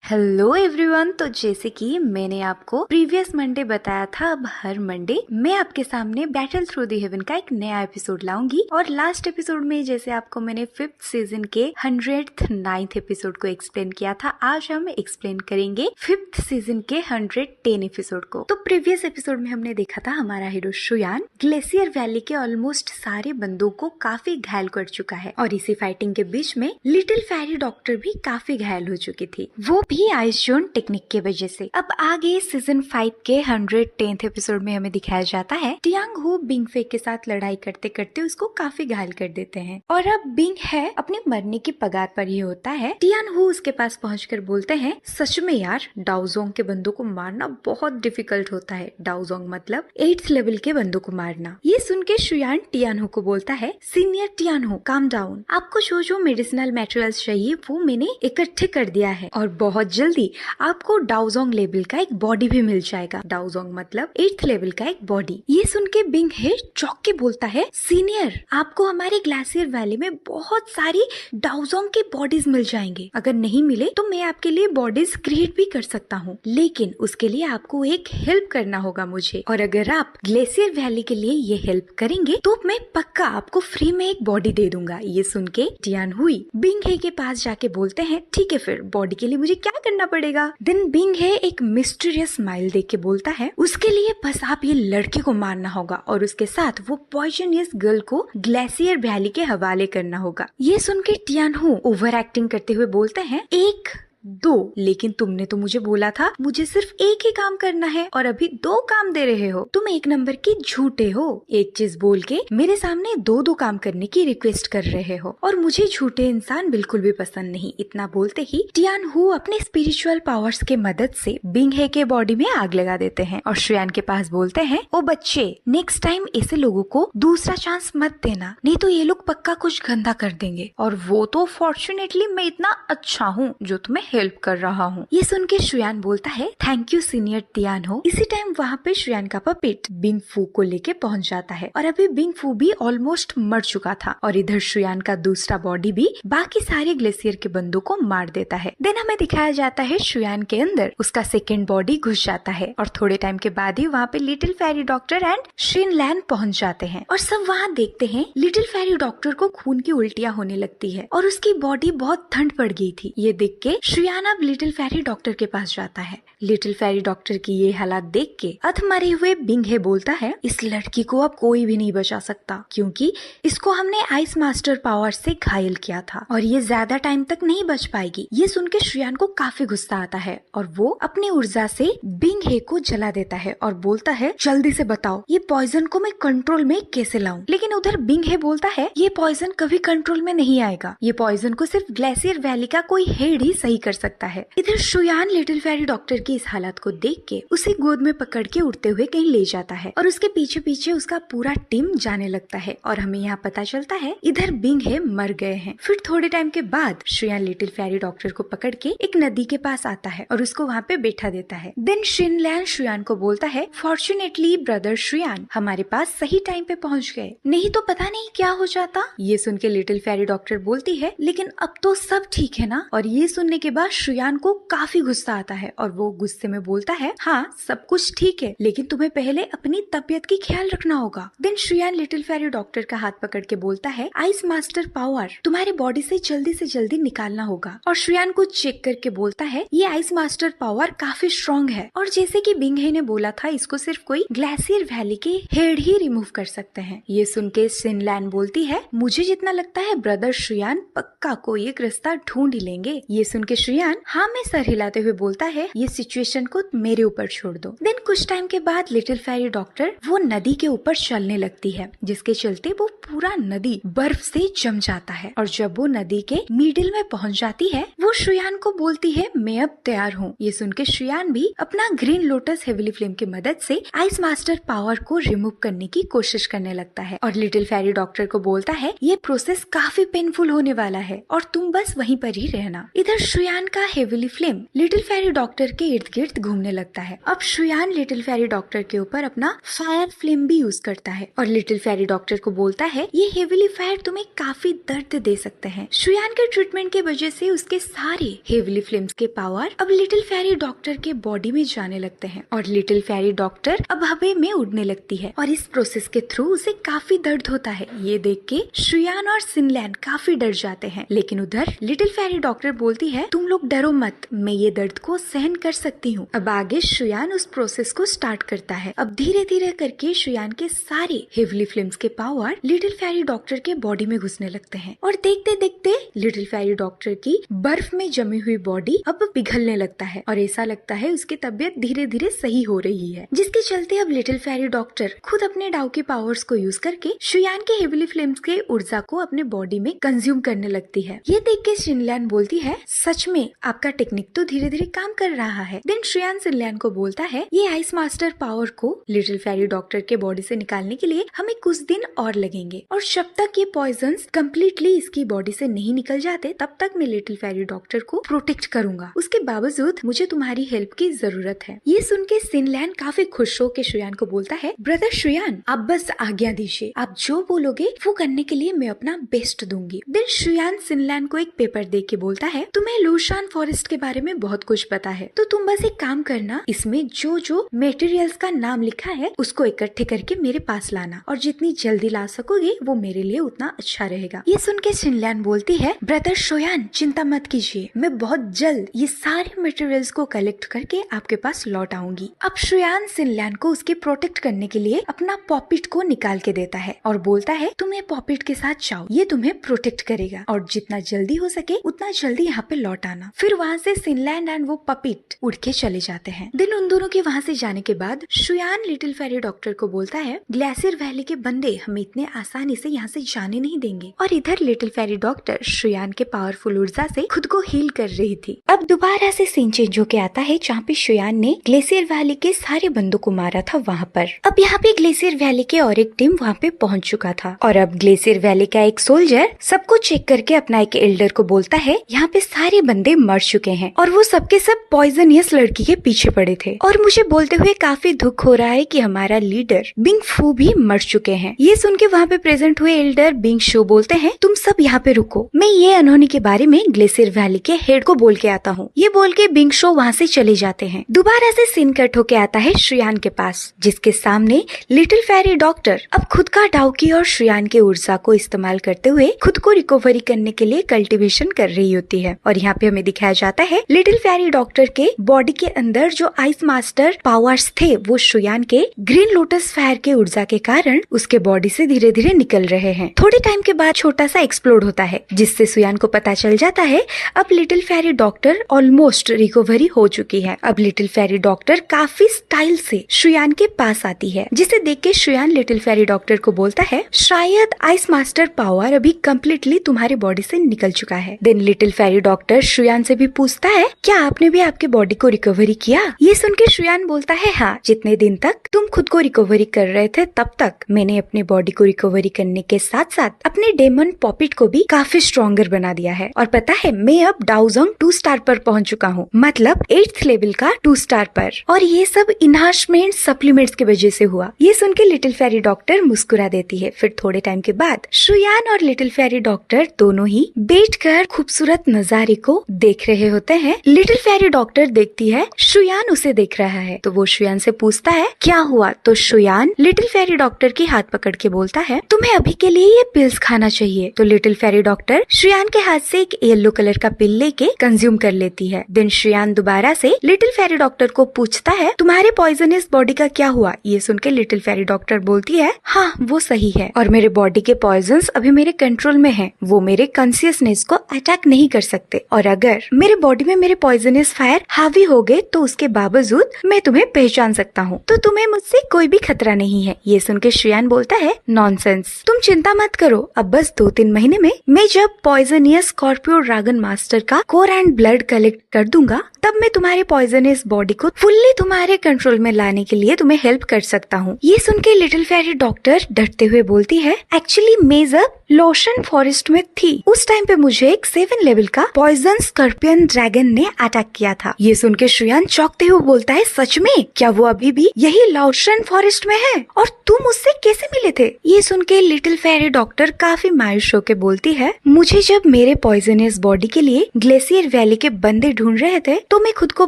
Hello everyone. तो जैसे कि मैंने आपको प्रीवियस मंडे बताया था, अब हर मंडे मैं आपके सामने बैटल थ्रू द हेवन का एक नया एपिसोड लाऊंगी। और लास्ट एपिसोड में जैसे आपको मैंने 5th सीजन के 109th एपिसोड को एक्सप्लेन किया था, आज हम एक्सप्लेन करेंगे 5th सीजन के 110 एपिसोड को। तो प्रीवियस एपिसोड में हमने देखा था हमारा हीरो शुयान ग्लेशियर वैली के ऑलमोस्ट सारे बंदों को काफी घायल कर चुका है, और इसी फाइटिंग के बीच में लिटिल फेरी डॉक्टर भी काफी घायल हो चुकी थी, वो भी आइस जोन टेक्निक की वजह से। अब आगे सीजन 5 के 110th एपिसोड में हमें दिखाया जाता है टियांग हू बिंग फे के साथ लड़ाई करते करते उसको काफी घायल कर देते हैं, और अब बिंग है अपने मरने की पगार पर ही होता है। टियान हू उसके पास पहुंचकर बोलते हैं, सच में यार डाउजोंग के बंदों को मारना बहुत डिफिकल्ट होता है। डाउजोंग मतलब 8th लेवल के बंदों को मारना। ये सुन के शुयान टियान हू को बोलता है, सीनियर टियान हू काम डाउन, आपको जो जो मेडिसिनल मटेरियल्स चाहिए वो मैंने इकट्ठे कर दिया है, और बहुत जल्दी आपको डाउजोंग लेवल का एक बॉडी भी मिल जाएगा। डाउजोंग मतलब 8th लेवल का एक बॉडी। ये सुन के बिंग हे चौंक के बोलता है, सीनियर आपको हमारे ग्लेशियर वैली में बहुत सारी डाउजोंग के बॉडीज मिल जाएंगे। अगर नहीं मिले तो मैं आपके लिए बॉडीज क्रिएट भी कर सकता हूँ, लेकिन उसके लिए आपको एक हेल्प करना होगा मुझे, और अगर आप ग्लेशियर वैली के लिए ये हेल्प करेंगे तो मैं पक्का आपको फ्री में एक बॉडी दे दूंगा। ये सुन के टियान हुई बिंग हे के पास जाके बोलते हैं, ठीक है फिर बॉडी के लिए मुझे क्या करना पड़ेगा। देन बिंग हे एक मिस्टीरियस स्माइल देके के बोलता है, उसके लिए बस आप ये लड़के को मारना होगा, और उसके साथ वो पॉइजनियस गर्ल को ग्लेशियर वैली के हवाले करना होगा। ये सुन के टियान हू ओवर एक्टिंग करते हुए बोलते हैं, 1 2, लेकिन तुमने तो मुझे बोला था मुझे सिर्फ एक ही काम करना है, और अभी 2 काम दे रहे हो। तुम एक नंबर के झूठे हो। एक चीज बोल के मेरे सामने 2 काम करने की रिक्वेस्ट कर रहे हो, और मुझे झूठे इंसान बिल्कुल भी पसंद नहीं। इतना बोलते ही टियान हू अपने स्पिरिचुअल पावर्स के मदद से बिंग हे के बॉडी में आग लगा देते हैं, और शुयान के पास बोलते हैं, ओ बच्चे नेक्स्ट टाइम ऐसे लोगों को दूसरा चांस मत देना, नहीं तो ये लोग पक्का कुछ गंदा कर देंगे। और वो तो फॉर्चुनेटली मैं इतना अच्छा हूँ जो तुम्हें हेल्प कर रहा हूँ। ये सुन के शुयान बोलता है, थैंक यू सीनियर टियान हो। इसी टाइम वहाँ पे शुयान का पपेट बिंग फू को लेके पहुँच जाता है, और अभी बिंग फू भी ऑलमोस्ट मर चुका था, और इधर शुयान का दूसरा बॉडी भी बाकी सारे ग्लेशियर के बंदों को मार देता है। देन हमें दिखाया जाता है शुयान के अंदर उसका सेकेंड बॉडी घुस जाता है, और थोड़े टाइम के बाद ही वहाँ पे little fairy doctor and Shin Lan पहुँच जाते हैं, और सब वहाँ देखते हैं लिटिल फेरी डॉक्टर को खून की उल्टियाँ होने लगती है, और उसकी बॉडी बहुत ठंड पड़ गई थी। ये देख के शुयान अब लिटिल फेरी डॉक्टर के पास जाता है। लिटिल फेरी डॉक्टर की ये हालात देख के अधमरे हुए बिंग हे बोलता है, इस लड़की को अब कोई भी नहीं बचा सकता, क्योंकि इसको हमने आइस मास्टर पावर से घायल किया था, और ये ज्यादा टाइम तक नहीं बच पाएगी। ये सुन के शुयान को काफी गुस्सा आता है, और वो अपनी ऊर्जा से बिंग हे को जला देता है, और बोलता है, जल्दी से बताओ ये पॉइजन को मैं कंट्रोल में कैसे लाऊं। लेकिन उधर बिंग हे बोलता है, ये पॉइजन कभी कंट्रोल में नहीं आएगा, ये पॉइजन को सिर्फ ग्लेशियर वैली का कोई हेड ही सही कर सकता है। इधर शुयान लिटिल फेरी डॉक्टर की इस हालत को देख के उसे गोद में पकड़ के उड़ते हुए कहीं ले जाता है, और उसके पीछे पीछे उसका पूरा टीम जाने लगता है, और हमें यहाँ पता चलता है इधर बिंग हे मर गए हैं। फिर थोड़े टाइम के बाद शुयान लिटिल फेरी डॉक्टर को पकड़ के एक नदी के पास आता है, और उसको वहाँ पे बैठा देता है। देन शिन लैन शुयान को बोलता है, फॉर्चुनेटली ब्रदर शुयान हमारे पास सही टाइम पे पहुँच गए, नहीं तो पता नहीं क्या हो जाता। ये सुन के लिटिल फेरी डॉक्टर बोलती है, लेकिन अब तो सब ठीक है ना। और ये सुनने के बाद शुयान को काफी गुस्सा आता है, और वो गुस्से में बोलता है, हाँ सब कुछ ठीक है, लेकिन तुम्हें पहले अपनी तबीयत की ख्याल रखना होगा। देन शुयान लिटिल फेरी डॉक्टर का हाथ पकड़ के बोलता है, आइस मास्टर पावर तुम्हारे बॉडी से जल्दी निकालना होगा, और शुयान को चेक करके बोलता है, ये आइस मास्टर पावर काफी स्ट्रॉन्ग है, और जैसे कि बिंग हे ने बोला था इसको सिर्फ कोई ग्लेशियर वैली के हेड ही रिमूव कर सकते हैं। ये सुन के शिन लैन बोलती है, मुझे जितना लगता है ब्रदर शुयान पक्का कोई एक रास्ता ढूंढ ही लेंगे। ये सुन के शुयान हाँ में सर हिलाते हुए बोलता है, ये सिचुएशन को मेरे ऊपर छोड़ दो। देन कुछ टाइम के बाद लिटिल फेरी डॉक्टर वो नदी के ऊपर चलने लगती है, जिसके चलते वो पूरा नदी बर्फ से जम जाता है, और जब वो नदी के मिडिल में पहुंच जाती है वो शुयान को बोलती है, मैं अब तैयार हूँ। ये सुन के शुयान भी अपना ग्रीन लोटस हेविली फ्लेम की मदद से आइस मास्टर पावर को रिमूव करने की कोशिश करने लगता है, और लिटिल फेरी डॉक्टर को बोलता है, ये प्रोसेस काफी पेनफुल होने वाला है, और तुम बस वहीं पर ही रहना। इधर शुयान शुयान का heavily flame little fairy doctor के इर्द गिर्द घूमने लगता है। अब शुयान लिटिल फेरी डॉक्टर के ऊपर अपना फायर फ्लेम भी यूज करता है और लिटिल फेरी डॉक्टर को बोलता है ये हेविली फायर तुम्हें काफी दर्द दे सकते हैं। शुयान के ट्रीटमेंट की वजह से उसके सारे हेविली फ्लेम्स के पावर अब लिटिल फेरी डॉक्टर के बॉडी में जाने लगते हैं और लिटिल फेरी डॉक्टर अब हवा में उड़ने लगती है और इस प्रोसेस के थ्रू उसे काफी दर्द होता है। ये देख के शुयान और सिनलैन काफी डर जाते हैं, लेकिन उधर लिटिल फेरी डॉक्टर बोलती है तुम लोग डरो मत, मैं ये दर्द को सहन कर सकती हूँ। अब आगे शुयान उस प्रोसेस को स्टार्ट करता है। अब धीरे धीरे करके शुयान के सारे हेविली फ्लेम्स के पावर लिटिल फेरी डॉक्टर के बॉडी में घुसने लगते हैं और देखते देखते लिटिल फेरी डॉक्टर की बर्फ में जमी हुई बॉडी अब पिघलने लगता है और ऐसा लगता है उसकी तबीयत धीरे धीरे सही हो रही है, जिसके चलते अब लिटिल फेरी डॉक्टर खुद अपने डाउ के पावर्स को यूज करके शुयान के हेविली फ्लेम्स के ऊर्जा को अपने बॉडी में कंज्यूम करने लगती है। ये देख के सिनलैन बोलती है सच में आपका टेक्निक तो धीरे धीरे काम कर रहा है। देन शुयान सिनलैन को बोलता है ये आइस मास्टर पावर को लिटिल फेरी डॉक्टर के बॉडी से निकालने के लिए हमें कुछ दिन और लगेंगे और जब तक ये पॉइजन्स कम्प्लीटली इसकी बॉडी से नहीं निकल जाते तब तक मैं लिटिल फेरी डॉक्टर को प्रोटेक्ट करूंगा। उसके बावजूद मुझे तुम्हारी हेल्प की जरूरत है। ये सुन के सिनलैन काफी खुश हो के शुयान को बोलता है ब्रदर शुयान आप बस आज्ञा दीजिए, आप जो बोलोगे वो करने के लिए मैं अपना बेस्ट दूंगी। देन शुयान सिनलैन को एक पेपर दे के बोलता है तुम्हें लूशान फॉरेस्ट के बारे में बहुत कुछ पता है, तो तुम बस एक काम करना, इसमें जो जो मटेरियल्स का नाम लिखा है उसको इकट्ठे करके मेरे पास लाना और जितनी जल्दी ला सकोगे वो मेरे लिए उतना अच्छा रहेगा। ये सुन के सिनलैन बोलती है ब्रदर शुयान चिंता मत कीजिए, मैं बहुत जल्द ये सारे मटेरियल्स को कलेक्ट करके आपके पास लौट आऊंगी। अब शुयान सिनलैन को उसके प्रोटेक्ट करने के लिए अपना पॉपिट को निकाल के देता है और बोलता है तुम्हें पॉपिट के साथ जाओ, ये तुम्हें प्रोटेक्ट करेगा और जितना जल्दी हो सके उतना जल्दी यहाँ पे लौट आना। फिर वहाँ से सिनलैन एंड वो पॉपिट उड़ के चले जाते हैं। दिन उन दोनों के वहाँ से जाने के बाद शुयान लिटिल फेरी डॉक्टर को बोलता है ग्लेशियर वैली के बंदे हमें इतने आसानी से यहाँ से जाने नहीं देंगे और इधर लिटिल फेरी डॉक्टर शुयान के पावरफुल ऊर्जा से खुद को हील कर रही थी। अब दोबारा से सीन चेंज होके आता है जहाँ पे शुयान ने ग्लेशियर वैली के सारे बंदों को मारा था वहाँ पर। अब यहाँ पे ग्लेशियर वैली के और एक टीम वहाँ पे पहुँच चुका था और अब ग्लेशियर वैली का एक सोल्जर सबको चेक करके अपना एक एल्डर को बोलता है यहाँ पे सारे बंदे मर चुके हैं और वो सबके सब पॉइजनियस लड़की के पीछे पड़े थे और मुझे बोलते हुए काफी दुख हो रहा है कि हमारा लीडर बिंग फू भी मर चुके हैं। ये सुन के वहाँ पे प्रेजेंट हुए एल्डर बिंग शू बोलते हैं तुम सब यहाँ पे रुको, मैं ये अनहोनी के बारे में ग्लेशियर वैली के हेड को बोल के आता हूँ। ये बोल के बिंग शो वहाँ से चले जाते हैं। दोबारा से सीन कट होके आता है शुयान के पास, जिसके सामने लिटिल फेरी डॉक्टर अब खुद का डाउकी और शुयान के ऊर्जा को इस्तेमाल करते हुए खुद को रिकवरी करने के लिए कल्टीवेशन कर रही होती है। और यहाँ पे हमें दिखाया जाता है लिटिल फेरी डॉक्टर के बॉडी के अंदर जो आइस मास्टर पावर्स थे वो शुयान के ग्रीन लोटस फायर के ऊर्जा के कारण उसके बॉडी से धीरे धीरे निकल रहे हैं। थोड़े टाइम के बाद छोटा सा एक्सप्लोड होता है जिससे शुयान को पता चल जाता है अब little fairy doctor almost recovery हो चुकी है। अब लिटिल फेरी डॉक्टर काफी स्टाइल से शुयान के पास आती है, जिसे देख के शुयान लिटिल फेरी डॉक्टर को बोलता है शायद आइस मास्टर पावर अभी कम्प्लीटली तुम्हारे बॉडी से निकल चुका है। देन लिटिल फेरी डॉक्टर शुयान से भी पूछता है क्या आपने भी आपके बॉडी को रिकवरी किया? ये सुन के शुयान बोलता है हाँ, जितने दिन तक तुम खुद को रिकवरी कर रहे थे तब तक मैंने अपने बॉडी को रिकवरी करने के साथ साथ अपने डेमन पॉपिट को भी काफी स्ट्रॉन्गर बना दिया है और पता है मैं अब डाउजोंग 2 स्टार पर पहुंच चुका हूँ, मतलब 8th लेवल का 2 स्टार पर, और ये सब इनहांसमेंट सप्लीमेंट्स की वजह से हुआ। ये सुन के लिटिल फेरी डॉक्टर मुस्कुरा देती है। फिर थोड़े टाइम के बाद शुयान और लिटिल फेरी डॉक्टर दोनों ही बैठकर खूबसूरत नजारे को देख रहे होते हैं। लिटिल फेरी डॉक्टर देखती है शुयान उसे देख रहा है तो वो शुयान से पूछता है क्या हुआ? तो शुयान लिटिल फेरी डॉक्टर की हाथ पकड़ के बोलता है तुम्हें अभी के लिए ये पिल्स खाना चाहिए। तो लिटिल फेरी डॉक्टर शुयान के हाथ से एक येलो कलर का पिल लेके कंज्यूम कर लेती है। देन शुयान दोबारा से लिटिल फेरी डॉक्टर को पूछता है तुम्हारे पॉइजनस बॉडी का क्या हुआ? ये सुन के लिटिल फेरी डॉक्टर बोलती है हाँ वो सही है और मेरे बॉडी के पॉइजन्स अभी मेरे कंट्रोल में है, वो मेरे कॉन्शियसनेस को अटैक नहीं कर सकते और अगर मेरे बॉडी में मेरे पॉइजनस फायर हावी हो गए तो उसके बावजूद मैं तुम्हें पहचान सकता हूँ, तो तुम्हें मुझसे कोई भी खतरा नहीं है। ये सुन के शुयान बोलता है नॉनसेंस, तुम चिंता मत करो, अब बस 2-3 महीने में मैं जब पॉइजनियस स्कॉर्पियो ड्रैगन मास्टर का कोर एंड ब्लड कलेक्ट कर दूंगा तब मैं तुम्हारे पॉइजनस बॉडी को फुल्ली तुम्हारे कंट्रोल में लाने के लिए तुम्हें हेल्प कर सकता हूँ। ये सुन के लिटिल फेरी डॉक्टर डरते हुए बोलती है एक्चुअली मैं जब लोशन फॉरेस्ट में थी उस टाइम पे मुझे एक 7 लेवल का पॉइजन स्कॉर्पियन ड्रैगन ने अटैक किया था। ये सुन के श्रेयान चौंकते हुए बोलता है, सच में? क्या वो अभी भी यही लाओशन फॉरेस्ट में है? और तुम उससे कैसे मिले थे? ये सुन के लिटिल फेरी डॉक्टर काफी मायूस होकर बोलती है, मुझे जब मेरे पॉइजनस बॉडी के लिए ग्लेशियर वैली के बंदे ढूंढ रहे थे तो मैं खुद को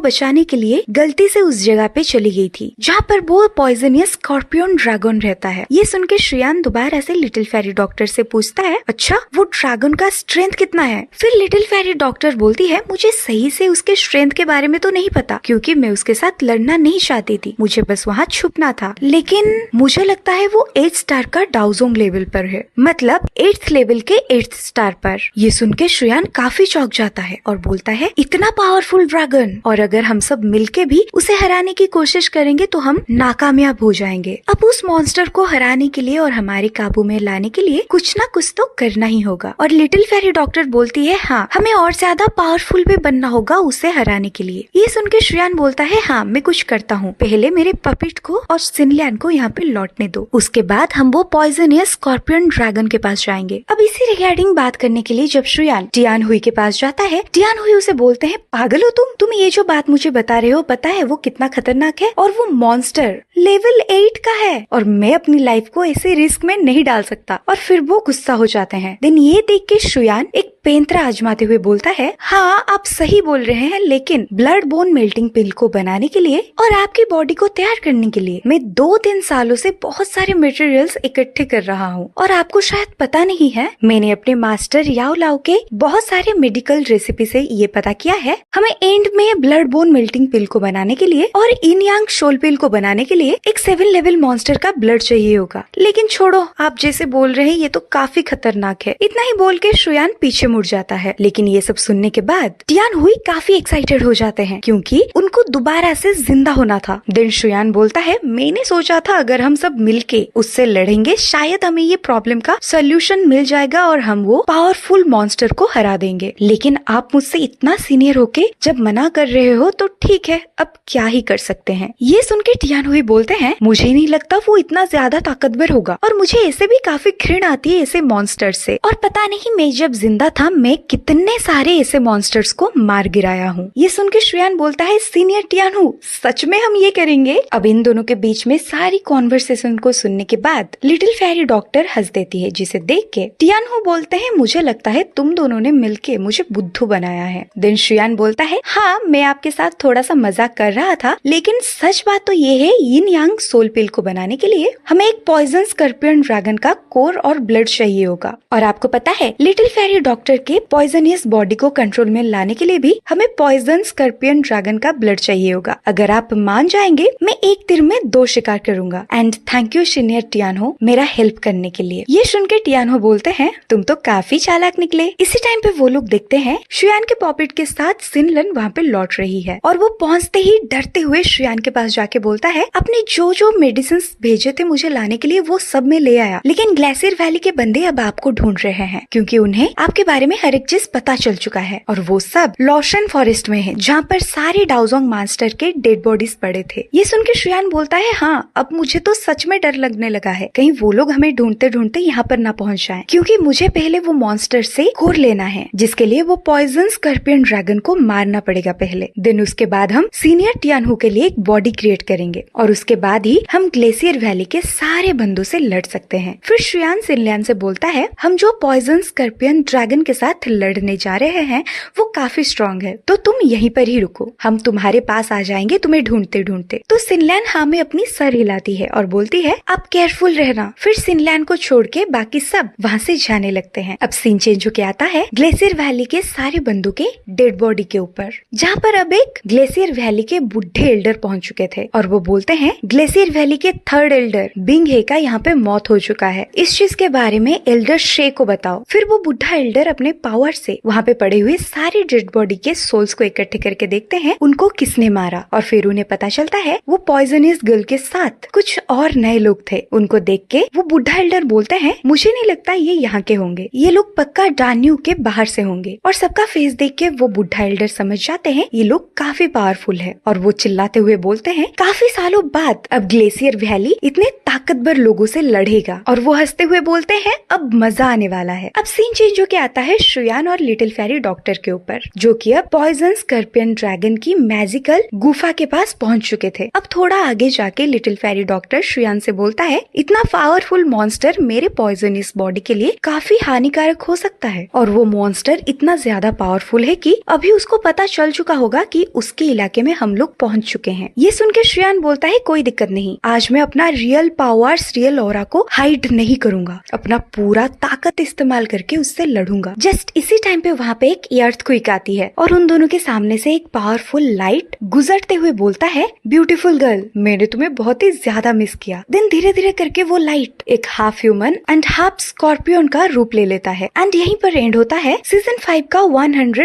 बचाने के लिए गलती से उस जगह पे चली गई थी जहाँ पर वो पॉइजनस स्कॉर्पियन ड्रैगन रहता है। ये सुन के श्रेयान दोबारा से लिटिल फेरी डॉक्टर से पूछता है, अच्छा वो ड्रैगन का स्ट्रेंथ कितना है? फिर लिटिल फेरी डॉक्टर बोलती है, मुझे सही से उसके स्ट्रेंथ के बारे में तो नहीं पता क्योंकि मैं उसके साथ लड़ना नहीं चाहती थी, मुझे बस वहाँ छुपना था। लेकिन मुझे लगता है वो 8 स्टार का डाउजोंग लेवल पर है, मतलब 8th लेवल के 8th स्टार पर। ये सुन के श्रेयान काफी चौंक जाता है और बोलता है, इतना पावरफुल ड्रैगन, और अगर हम सब मिलके भी उसे हराने की कोशिश करेंगे तो हम नाकामयाब हो जाएंगे। अब उस मॉन्स्टर को हराने के लिए और हमारे काबू में लाने के लिए कुछ ना कुछ तो करना ही होगा। और लिटिल फेरी डॉक्टर बोलती है, हाँ हमें और ज्यादा पावरफुल भी बनना होगा उसे हराने के लिए। ये सुन के श्रेयान बोलता है, हाँ मैं कुछ करता हूँ, पहले मेरे पपिट को और सिनलियन को यहाँ पे लौटने दो, उसके बाद हम वो पॉइजनस स्कॉर्पियन ड्रैगन के पास जाएंगे। अब इसी रिगार्डिंग बात करने के लिए जब श्रेयान टियान हुई के पास जाता है, टियान हुई उसे बोलते हैं, पागल हो तुम ये जो बात मुझे बता रहे हो पता है वो कितना खतरनाक है? और वो मॉन्स्टर लेवल 8 का है और मैं अपनी लाइफ को ऐसे रिस्क में नहीं डाल सकता। और फिर वो गुस्सा हो जाते हैं। देन ये देख के श्रेयान एक पेंतरा आजमाते हुए बोलता है, हाँ आप सही बोल रहे हैं, लेकिन ब्लड बोन मेल्टिंग पिल को बनाने के लिए और आपकी बॉडी को तैयार करने के लिए मैं 2-3 सालों से बहुत सारे मटेरियल्स इकट्ठे कर रहा हूँ। और आपको शायद पता नहीं है, मैंने अपने मास्टर याओ लाओ के बहुत सारे मेडिकल रेसिपी से ये पता किया है, हमें एंड में ब्लड बोन मेल्टिंग पिल को बनाने के लिए और इन यांग शोल पिल को बनाने के लिए एक 7 लेवल मॉन्स्टर का ब्लड चाहिए होगा। लेकिन छोड़ो, आप जैसे बोल रहे हैं ये तो काफी खतरनाक है। इतना ही बोल के श्रेयान पीछे मुड़ जाता है। लेकिन ये सब सुनने के बाद टियान हुई काफी एक्साइटेड हो जाते हैं क्योंकि उनको दोबारा से जिंदा होना था। देन श्रेयान बोलता है, मैंने सोचा था अगर हम सब मिलके उससे लड़ेंगे शायद हमें ये प्रॉब्लम का सोल्यूशन मिल जाएगा और हम वो पावरफुल मॉन्स्टर को हरा देंगे। लेकिन आप मुझसे इतना सीनियर होके जब मना कर रहे हो तो ठीक है, अब क्या ही कर सकते हैं। ये सुन के टियान हुई बोलते हैं, मुझे नहीं लगता वो इतना ज्यादा ताकतवर होगा और मुझे ऐसे भी काफी घृणा आती है ऐसे मॉन्स्टर से। और पता नहीं मैं जब जिंदा था मैं कितने सारे ऐसे मॉन्स्टर्स को मार गिराया हूँ। ये सुन के श्रेयान बोलता है, सीनियर टियान हूँ, सच में हम ये करेंगे? अब इन दोनों के बीच में सारी कॉन्वर्सेशन को सुनने के बाद लिटिल फेरी डॉक्टर हंस देती है, जिसे देख के टियान हूँ बोलते हैं, मुझे लगता है तुम दोनों ने मिलके मुझे बुद्धू बनाया है। देन श्रेयान बोलता है, हाँ मैं आपके साथ थोड़ा सा मजाक कर रहा था, लेकिन सच बात तो ये है यिन यांग सोल पिल को बनाने के लिए हमें एक पॉइजन स्कॉर्पियन ड्रैगन का कोर और ब्लड चाहिए होगा। और आपको पता है लिटिल फेरी डॉक्टर के पॉइजनियस बॉडी को कंट्रोल में लाने के लिए भी हमें पॉइजन स्कॉर्पियन ड्रैगन का ब्लड चाहिए होगा। अगर आप मान जाएंगे मैं एक तीर में 2 शिकार करूंगा। एंड थैंक यू सीनियर टियानो मेरा हेल्प करने के लिए। ये सुन के टियानो बोलते हैं, तुम तो काफी चालाक निकले। इसी टाइम पे वो लोग देखते हैं श्रेयान के पॉपिट के साथ सिनलन वहाँ पे लौट रही है और वो पहुँचते ही डरते हुए श्रेयान के पास जाके बोलता है, अपने जो जो मेडिसिन भेजे थे मुझे लाने के लिए वो सब में ले आया, लेकिन ग्लेशियर वैली के बंदे अब आपको ढूंढ रहे हैं क्योंकि उन्हें आपके बारे में हर एक चीज पता चल चुका है और वो सब लाओशन फॉरेस्ट में है जहाँ पर सारे डाउजोंग मास्टर के डेड बॉडीज पड़े थे। ये सुन के श्रेयान बोलता है, हाँ अब मुझे तो सच में डर लगने लगा है, कहीं वो लोग हमें ढूंढते ढूंढते यहाँ पर ना पहुँच जाएं, क्योंकि मुझे पहले वो मॉन्स्टर से कोर लेना है जिसके लिए वो पॉइजन स्कॉर्पियन ड्रैगन को मारना पड़ेगा पहले। देन उसके बाद हम सीनियर टियानहू के लिए एक बॉडी क्रिएट करेंगे और उसके बाद ही हम ग्लेशियर वैली के सारे बंदों से लड़ सकते हैं। फिर श्रेयान सिनलियन से बोलता है, हम जो पॉइजन स्कॉर्पियन ड्रैगन के साथ लड़ने जा रहे हैं वो काफी स्ट्रॉन्ग है, तो तुम यहीं पर ही रुको, हम तुम्हारे पास आ जाएंगे तुम्हें ढूंढते ढूंढते। तो सिनलियन हाँ में अपनी सर हिलाती है और बोलती है, आप केयरफुल रहना। फिर सिनलियन को छोड़ के बाकी सब वहाँ से जाने लगते हैं। अब सीन चेंज होके आता है ग्लेशियर वैली के सारे बंदों के डेड बॉडी के ऊपर, जहाँ पर अब एक ग्लेशियर वैली के बुढ़े एल्डर पहुँच चुके थे और वो बोलते हैं, ग्लेशियर वैली के 3rd एल्डर बिंग हे का यहाँ पे मौत हो चुका है, इस चीज के बारे में एल्डर शे को बताओ। फिर वो बुढ़ा एल्डर अपने पावर से वहाँ पे पड़े हुए सारे डेड बॉडी के सोल्स को इकट्ठे करके देखते हैं उनको किसने मारा, और फिर उन्हें पता चलता है वो पॉइजनस गर्ल के साथ कुछ और नए लोग थे। उनको देख के वो बुढ़ा एल्डर बोलते हैं, मुझे नहीं लगता ये यहाँ के होंगे, ये लोग पक्का डान्यू के बाहर से होंगे। और सबका फेस देख के वो बुढ़ा एल्डर समझ जाते हैं ये लोग काफी पावरफुल है और वो चिल्लाते हुए बोलते हैं, काफी सालों बाद अब ग्लेशियर वैली इतने ताकतवर लोगों से लड़ेगा। और वो हंसते हुए बोलते हैं, अब मजा आने वाला है। अब सीन चेंज होके आता है श्रेयान और लिटिल फेरी डॉक्टर डॉक्टर के ऊपर, जो कि अब पॉइजन स्कॉर्पियन ड्रैगन की मैजिकल गुफा के पास पहुंच चुके थे। अब थोड़ा आगे जाके लिटिल फेरी डॉक्टर श्रेयान से बोलता है, इतना पावरफुल मॉन्स्टर मेरे पॉइजनस बॉडी के लिए काफी हानिकारक हो सकता है, और वो मॉन्स्टर इतना ज्यादा पावरफुल है कि अभी उसको पता चल चुका होगा कि उसके इलाके में हम लोग पहुंच चुके हैं। ये सुन के श्रेयान बोलता है, कोई दिक्कत नहीं, आज मैं अपना रियल पावर्स, रियल ऑरा को हाइड नहीं करूंगा, अपना पूरा ताकत इस्तेमाल करके उससे लड़ूंगा। जस्ट इसी टाइम पे वहाँ पे एक अर्थक्वेक आती है और उन दोनों के सामने से एक पावरफुल लाइट गुजरते हुए बोलता है, ब्यूटीफुल गर्ल, मैंने तुम्हें बहुत ही ज्यादा मिस किया। देन धीरे धीरे करके वो लाइट एक half human and half scorpion का रूप ले लेता है। एंड यहीं पर एंड होता है सीजन 5 का 100